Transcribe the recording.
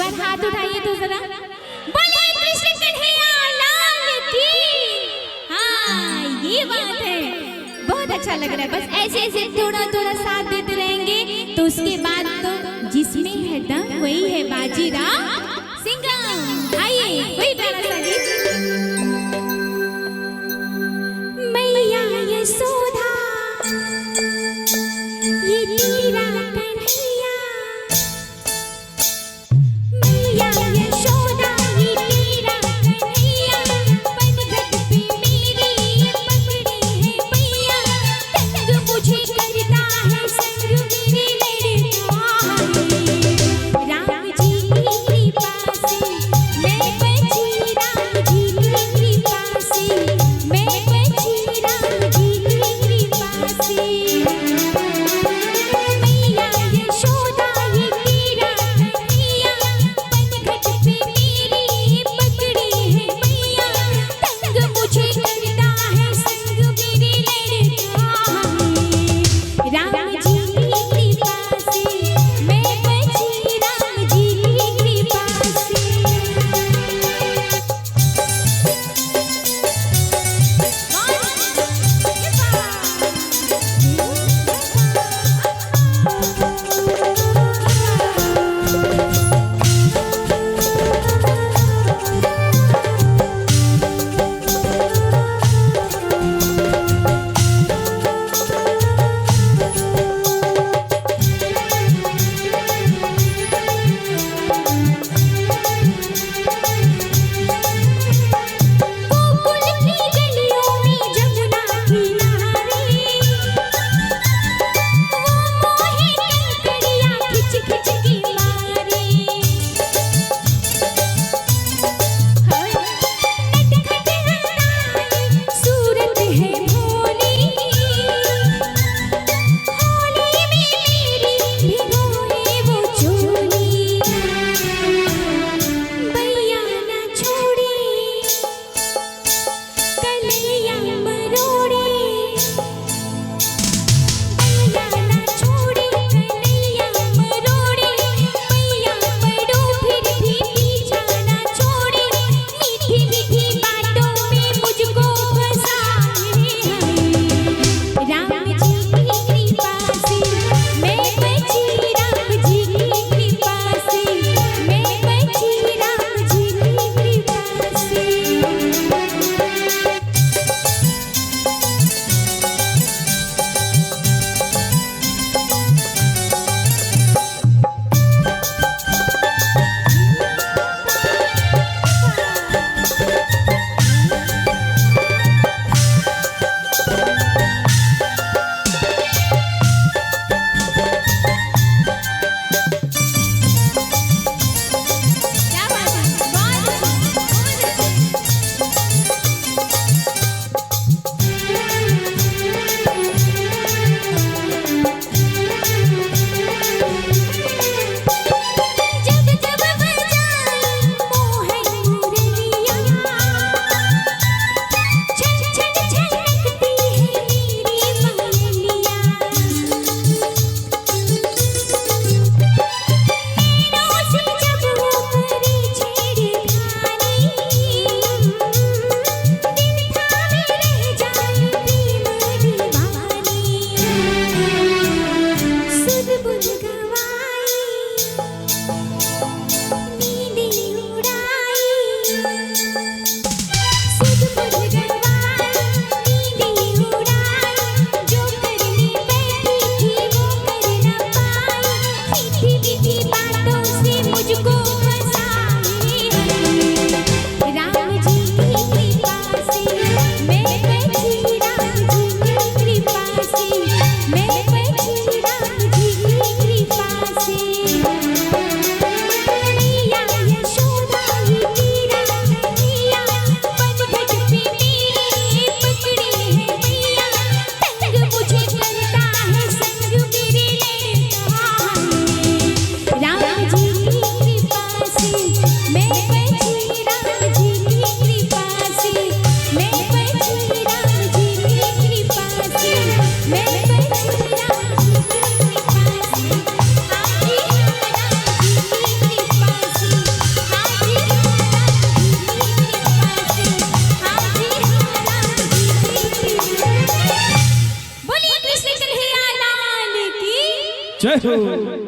बार हाथ उठाइए तो जरा। बोलिए कृष्ण कन्हैया लाल की। हाँ ये बात है, बहुत अच्छा लग रहा है। बस ऐसे ऐसे थोड़ा थोड़ा साथ देते रहेंगे तो उसके बाद तो जिसमें है दम वही है बाजीराव सिंघम। आइए वही प्यारा सा गीत। मैया यशोदा ये तेरा कन्हैया, मैया यशोदा ये तेरा कन्हैया, बनघट पे मेरी पकड़े है मैया, तंग मुझे करता है संग मेरे लड़का है। राम जी की कृपा से मैं बची, राम जी की कृपा से मैं बची, राम जी की कृपा से। मैया यशोदा ये तेरा कन्हैया, बनघट पे मेरी पकड़े है मैया, तंग मुझे करता है संग मेरे लड़का है। राम जी की कृपा से मैं बची, राम जी की कृपा से। गोकुल की गलियों में जमुना किनारे वो मोहे कंकड़ियाँ खिच खिच के मारे। नटखट हंसाए सूरत है भोली, होली में मेरी भिगोए वो चोली। भैया ना छोड़ी कलैया मरोड़ी, भैया ना छोड़ी कलैया मरोड़ी, भैया पड़ो फिर भी पीछा ना छोड़ी, मीठी मीठी बातों में मुझको फंसाए है। राम जी की कृपा से मैं बची, राम जी की कृपा से मैं बची, राम जी की कृपा से। जय हो।